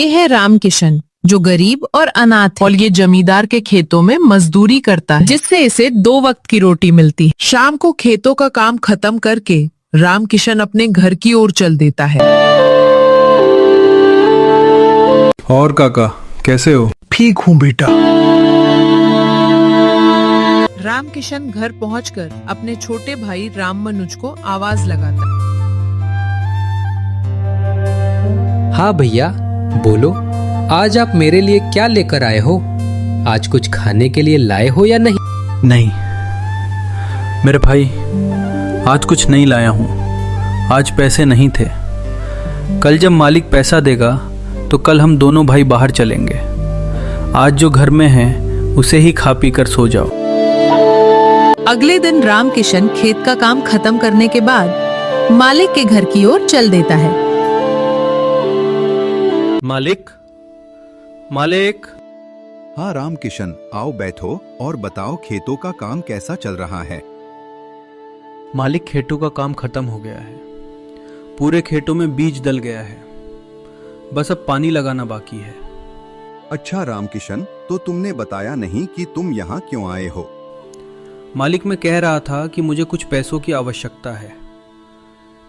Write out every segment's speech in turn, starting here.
ये है रामकिशन, जो गरीब और अनाथ है, और ये जमींदार के खेतों में मजदूरी करता है, जिससे इसे 2 वक्त की रोटी मिलती है। शाम को खेतों का काम खत्म करके रामकिशन अपने घर की ओर चल देता है। और काका कैसे हो? ठीक हूँ बेटा। रामकिशन घर पहुंचकर अपने छोटे भाई राममनुज को आवाज लगाता है। हाँ भैया, बोलो, आज आप मेरे लिए क्या लेकर आए हो? आज कुछ खाने के लिए लाए हो या नहीं? नहीं मेरे भाई, आज कुछ नहीं लाया हूँ। आज पैसे नहीं थे। कल जब मालिक पैसा देगा तो कल हम दोनों भाई बाहर चलेंगे। आज जो घर में है उसे ही खा पी कर सो जाओ। अगले दिन रामकिशन खेत का काम खत्म करने के बाद मालिक के घर की ओर चल देता है। मालिक, मालिक। हाँ रामकिशन, आओ बैठो और बताओ खेतों का काम कैसा चल रहा है। मालिक, खेतों का काम खत्म हो गया है। पूरे खेतों में बीज डल गया है, बस अब पानी लगाना बाकी है। अच्छा रामकिशन, तो तुमने बताया नहीं कि तुम यहाँ क्यों आए हो? मालिक, मैं कह रहा था कि मुझे कुछ पैसों की आवश्यकता है,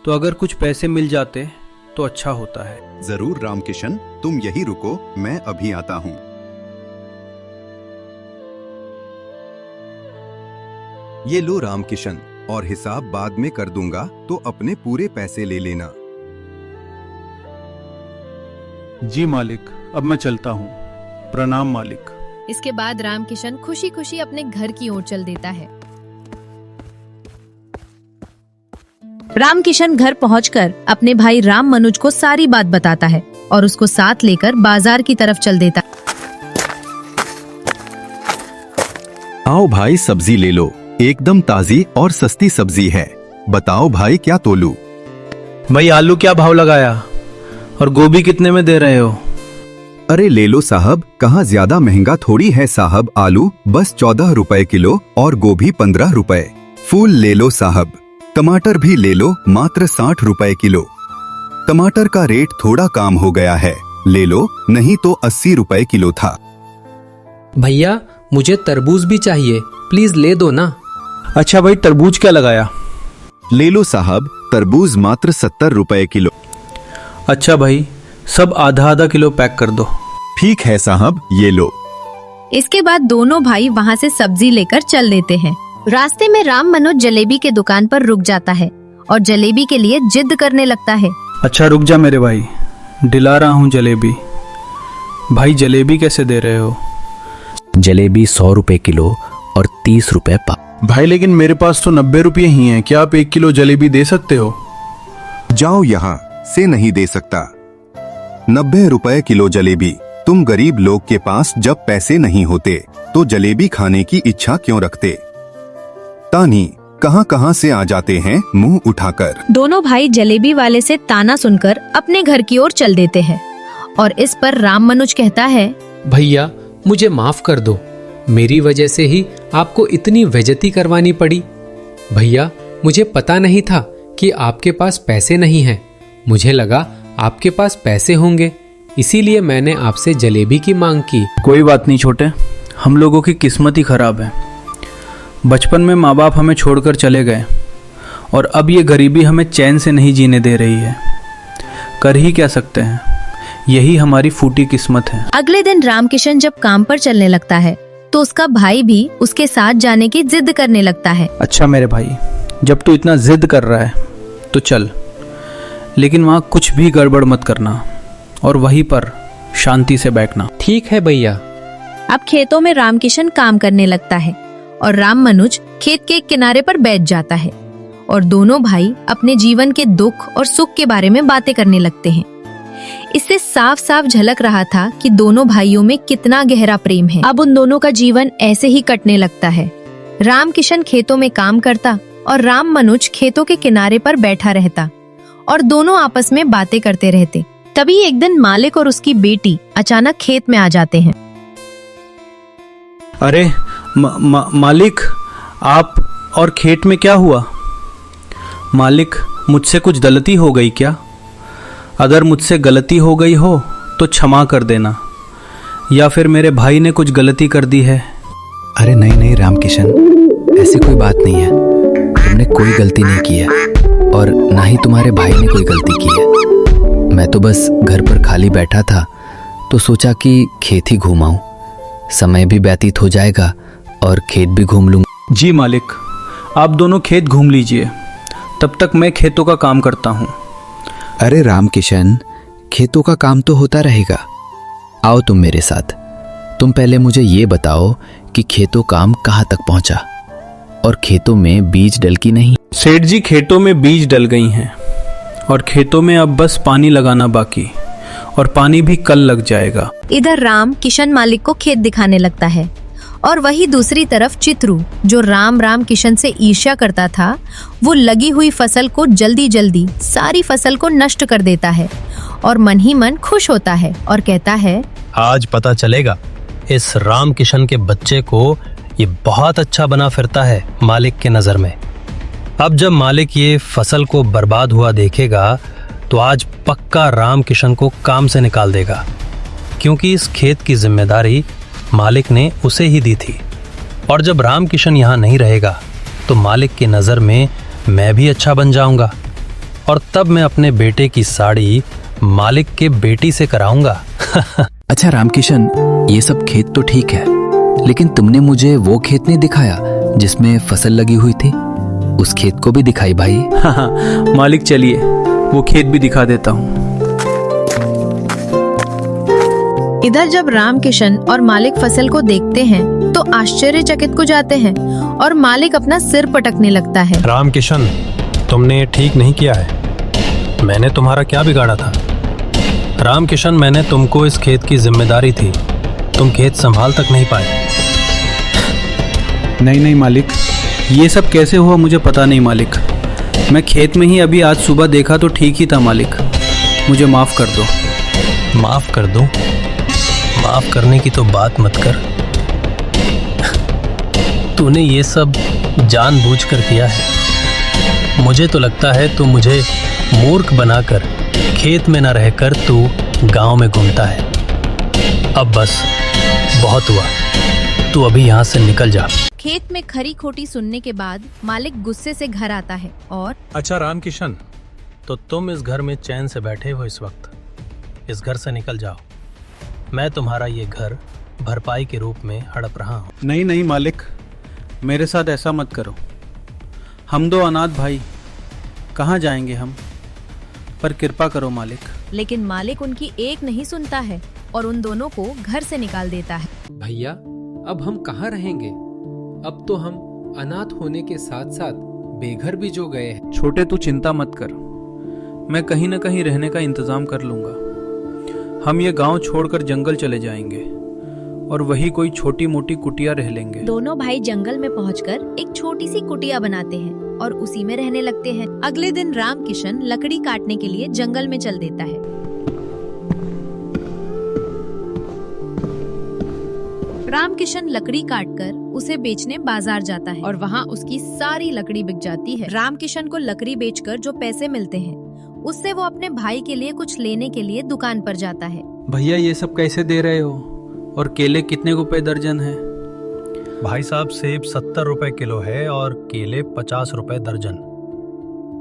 तो अगर कुछ पैसे मिल जाते तो अच्छा होता है। जरूर रामकिशन, तुम यही रुको, मैं अभी आता हूँ। ये लो रामकिशन, और हिसाब बाद में कर दूंगा, तो अपने पूरे पैसे ले लेना। जी मालिक, अब मैं चलता हूँ। प्रणाम मालिक। इसके बाद रामकिशन खुशी खुशी अपने घर की ओर चल देता है। रामकिशन घर पहुंचकर अपने भाई राममनुज को सारी बात बताता है और उसको साथ लेकर बाजार की तरफ चल देता है। आओ भाई, सब्जी ले लो, एकदम ताजी और सस्ती सब्जी है। बताओ भाई, क्या तोलूं? भाई, आलू क्या भाव लगाया और गोभी कितने में दे रहे हो? अरे ले लो साहब, कहाँ ज्यादा महंगा थोड़ी है साहब। आलू बस 14 रुपए किलो और गोभी 15 रुपए। फूल ले लो साहब, टमाटर भी ले लो, मात्र 60 रुपए किलो। टमाटर का रेट थोड़ा कम हो गया है, ले लो, नहीं तो 80 रुपए किलो था। भैया, मुझे तरबूज भी चाहिए, प्लीज ले दो ना। अच्छा भाई, तरबूज क्या लगाया? ले लो साहब, तरबूज मात्र 70 रुपए किलो। अच्छा भाई, सब आधा आधा किलो पैक कर दो। ठीक है साहब, ये लो। इसके बाद दोनों भाई वहां से सब्जी लेकर चल देते हैं। रास्ते में राममनुज जलेबी के दुकान पर रुक जाता है और जलेबी के लिए जिद करने लगता है। अच्छा रुक जा मेरे भाई, दिला रहा हूँ जलेबी। भाई, जलेबी कैसे दे रहे हो? जलेबी 100 रुपए किलो और 30 रुपए पा। भाई, लेकिन मेरे पास तो 90 रुपये ही हैं। क्या आप 1 किलो जलेबी दे सकते हो? जाओ, यहाँ से नहीं दे सकता। 90 रुपए किलो जलेबी। तुम गरीब लोग के पास जब पैसे नहीं होते तो जलेबी खाने की इच्छा क्यों रखते? तानी कहाँ कहाँ से आ जाते हैं मुंह उठाकर। दोनों भाई जलेबी वाले से ताना सुनकर अपने घर की ओर चल देते हैं और इस पर राममनुज कहता है, भैया, मुझे माफ कर दो, मेरी वजह से ही आपको इतनी बेइज्जती करवानी पड़ी। भैया, मुझे पता नहीं था कि आपके पास पैसे नहीं हैं। मुझे लगा आपके पास पैसे होंगे, इसीलिए मैंने आपसे जलेबी की मांग की। कोई बात नहीं छोटे, हम लोगों की किस्मत ही खराब है। बचपन में माँ बाप हमें छोड़कर चले गए और अब ये गरीबी हमें चैन से नहीं जीने दे रही है। कर ही क्या सकते हैं, यही हमारी फूटी किस्मत है। अगले दिन रामकिशन जब काम पर चलने लगता है तो उसका भाई भी उसके साथ जाने की जिद करने लगता है। अच्छा मेरे भाई, जब तू इतना जिद कर रहा है तो चल, लेकिन वहाँ कुछ भी गड़बड़ मत करना और वहीं पर शांति से बैठना। ठीक है भैया। अब खेतों में रामकिशन काम करने लगता है और राममनुज खेत के किनारे पर बैठ जाता है और दोनों भाई अपने जीवन के दुख और सुख के बारे में बातें करने लगते हैं। इससे साफ साफ झलक रहा था कि दोनों भाइयों में कितना गहरा प्रेम है। अब उन दोनों का जीवन ऐसे ही कटने लगता है। रामकिशन खेतों में काम करता और राममनुज खेतों के किनारे पर बैठा रहता और दोनों आपस में बातें करते रहते। तभी एक दिन मालिक और उसकी बेटी अचानक खेत में आ जाते हैं। अरे मालिक, आप और खेत में क्या हुआ? मालिक, मुझसे कुछ गलती हो गई क्या? अगर मुझसे गलती हो गई हो तो क्षमा कर देना, या फिर मेरे भाई ने कुछ गलती कर दी है। अरे नहीं नहीं रामकिशन, ऐसी कोई बात नहीं है। तुमने कोई गलती नहीं की है और ना ही तुम्हारे भाई ने कोई गलती की है। मैं तो बस घर पर खाली बैठा था तो सोचा कि खेत ही घूम आऊं। समय भी व्यतीत हो जाएगा और खेत भी घूम लूंगा। जी मालिक, आप दोनों खेत घूम लीजिए, तब तक मैं खेतों का काम करता हूँ। अरे रामकिशन, खेतों का काम तो होता रहेगा। आओ तुम मेरे साथ। तुम पहले मुझे ये बताओ कि खेतों काम कहाँ तक पहुँचा और खेतों में बीज डल की नहीं? सेठ जी, खेतों में बीज डल गई हैं और खेतों में अब बस पानी लगाना बाकी, और पानी भी कल लग जाएगा। इधर राम किशन मालिक को खेत दिखाने लगता है और वही दूसरी तरफ चित्रू, जो राम किशन से ईर्ष्या करता था, वो लगी हुई फसल को जल्दी जल्दी सारी फसल को नष्ट कर देता है और मन ही मन खुश होता है और कहता है, आज पता चलेगा इस राम किशन के बच्चे को, ये बहुत अच्छा बना फिरता है मालिक के नजर में। अब जब मालिक ये फसल को बर्बाद हुआ देखेगा तो आज पक्का राम किशन को काम से निकाल देगा, क्योंकि इस खेत की जिम्मेदारी मालिक ने उसे ही दी थी। और जब राम किशन यहाँ नहीं रहेगा तो मालिक की नज़र में मैं भी अच्छा बन जाऊंगा और तब मैं अपने बेटे की साड़ी मालिक के बेटी से कराऊंगा। अच्छा रामकिशन, ये सब खेत तो ठीक है, लेकिन तुमने मुझे वो खेत नहीं दिखाया जिसमें फसल लगी हुई थी। उस खेत को भी दिखाई भाई। हाँ मालिक, चलिए वो खेत भी दिखा देता हूँ। इधर जब राम किशन और मालिक फसल को देखते हैं तो आश्चर्यचकित हो जाते हैं और मालिक अपना सिर पटकने लगता है। राम किशन, तुमने ठीक नहीं किया है। मैंने तुम्हारा क्या बिगाड़ा था? राम किशन, मैंने तुमको इस खेत की जिम्मेदारी थी, तुम खेत संभाल तक नहीं पाए। नहीं मालिक, ये सब कैसे हुआ मुझे पता नहीं मालिक। मैं खेत में ही अभी आज सुबह देखा तो ठीक ही था मालिक, मुझे माफ़ कर दो। माफ कर दो? माफ करने की तो बात मत कर। तूने ये सब जानबूझकर किया है। मुझे तो लगता है तू मुझे मूर्ख बनाकर खेत में न रहकर तू गांव में घूमता है। अब बस बहुत हुआ, तू अभी यहाँ से निकल जा। खेत में खरी खोटी सुनने के बाद मालिक गुस्से से घर आता है और अच्छा राम किशन, तो तुम इस घर में चैन से बैठे हो इस वक्त? इस घर से निकल जाओ। मैं तुम्हारा ये घर भरपाई के रूप में हड़प रहा हूँ। नहीं मालिक, मेरे साथ ऐसा मत करो। हम दो अनाथ भाई कहाँ जाएंगे हम, पर कृपा करो मालिक। लेकिन मालिक उनकी एक नहीं सुनता है और उन दोनों को घर से निकाल देता है। भैया, अब हम कहाँ रहेंगे? अब तो हम अनाथ होने के साथ साथ बेघर भी जो गए हैं। छोटे, तू चिंता मत कर, मैं कहीं न कहीं रहने का इंतजाम कर लूंगा। हम ये गांव छोड़कर जंगल चले जाएंगे और वही कोई छोटी मोटी कुटिया रह लेंगे। दोनों भाई जंगल में पहुंचकर एक छोटी सी कुटिया बनाते हैं और उसी में रहने लगते हैं। अगले दिन राम किशन लकड़ी काटने के लिए जंगल में चल देता है। राम किशन लकड़ी काटकर उसे बेचने बाजार जाता है और वहाँ उसकी सारी लकड़ी बिक जाती है। राम किशन को लकड़ी बेचकर जो पैसे मिलते हैं उससे वो अपने भाई के लिए कुछ लेने के लिए दुकान पर जाता है। भैया, ये सब कैसे दे रहे हो और केले कितने रुपए दर्जन है? भाई साहब, सेब 70 रुपए किलो है और केले 50 रुपए दर्जन।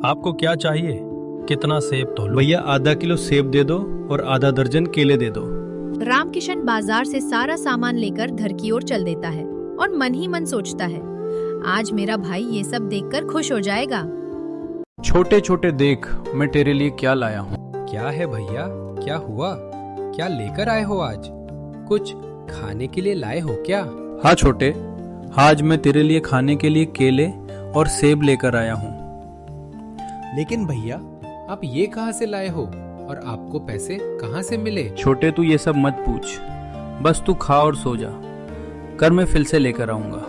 आपको क्या चाहिए? कितना सेब तो लो। भैया, आधा किलो सेब दे दो और आधा दर्जन केले दे दो। राम किशन बाजार से सारा सामान लेकर घर की ओर चल देता है और मन ही मन सोचता है, आज मेरा भाई ये सब देखकर खुश हो जाएगा। छोटे छोटे, देख मैं तेरे लिए क्या लाया हूँ। क्या है भैया, क्या हुआ? क्या लेकर आए हो आज? कुछ खाने के लिए लाए हो क्या? हाँ छोटे, आज मैं तेरे लिए खाने के लिए केले और सेब लेकर आया हूँ। लेकिन भैया, आप ये कहाँ से लाए हो और आपको पैसे कहाँ से मिले? छोटे, तू ये सब मत पूछ, बस तू खा और सो जा, कर मैं फिर से लेकर आऊंगा।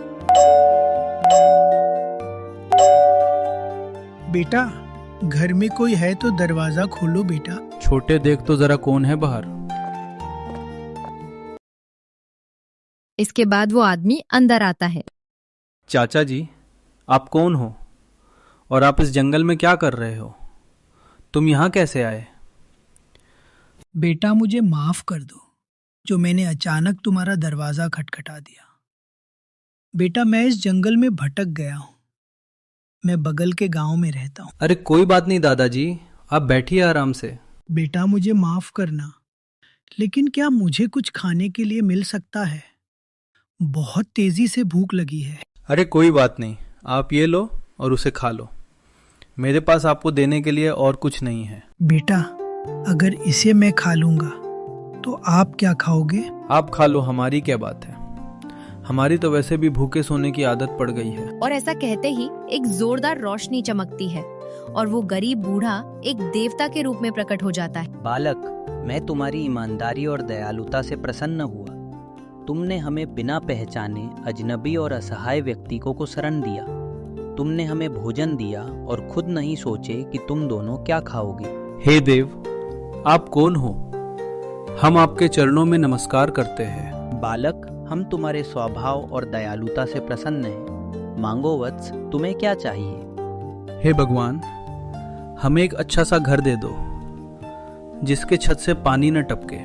बेटा, घर में कोई है तो दरवाजा खोलो बेटा। छोटे, देख तो जरा कौन है बाहर। इसके बाद वो आदमी अंदर आता है। चाचा जी, आप कौन हो और आप इस जंगल में क्या कर रहे हो? तुम यहाँ कैसे आए? बेटा मुझे माफ कर दो जो मैंने अचानक तुम्हारा दरवाजा खटखटा दिया। बेटा मैं इस जंगल में भटक गया हूँ। मैं बगल के गांव में रहता हूँ। अरे कोई बात नहीं दादाजी, आप बैठिए आराम से। बेटा मुझे माफ करना, लेकिन क्या मुझे कुछ खाने के लिए मिल सकता है? बहुत तेजी से भूख लगी है। अरे कोई बात नहीं, आप ये लो और उसे खा लो। मेरे पास आपको देने के लिए और कुछ नहीं है। बेटा अगर इसे मैं खा लूंगा तो आप क्या खाओगे? आप खा लो, हमारी क्या बात है। हमारी तो वैसे भी भूखे सोने की आदत पड़ गई है। और ऐसा कहते ही एक जोरदार रोशनी चमकती है और वो गरीब बूढ़ा एक देवता के रूप में प्रकट हो जाता है। बालक, मैं तुम्हारी ईमानदारी और दयालुता से प्रसन्न हुआ। तुमने हमें बिना पहचाने अजनबी और असहाय व्यक्ति को शरण दिया। तुमने हमें भोजन दिया और खुद नहीं सोचे कि तुम दोनों क्या खाओगे। हे देव, आप कौन हो? हम आपके चरणों में नमस्कार करते हैं। बालक, हम तुम्हारे स्वभाव और दयालुता से प्रसन्न हैं। मांगो वत्स, तुम्हें क्या चाहिए? हे भगवान, हमें एक अच्छा सा घर दे दो जिसके छत से पानी न टपके,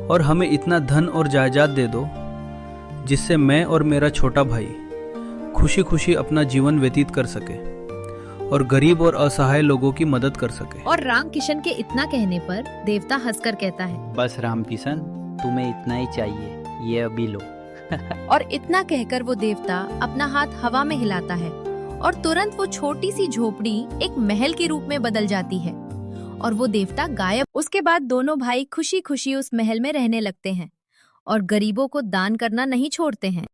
और हमें इतना धन और जायदाद दे दो जिससे मैं और मेरा छोटा भाई खुशी खुशी अपना जीवन व्यतीत कर सके और गरीब और असहाय लोगों की मदद कर सके। और राम किशन के इतना कहने पर देवता हंसकर कहता है, बस राम किशन, तुम्हें इतना ही चाहिए, ये अभी लो। और इतना कहकर वो देवता अपना हाथ हवा में हिलाता है और तुरंत वो छोटी सी झोपड़ी एक महल के रूप में बदल जाती है और वो देवता गायब। उसके बाद दोनों भाई खुशी खुशी उस महल में रहने लगते हैं और गरीबों को दान करना नहीं छोड़ते हैं।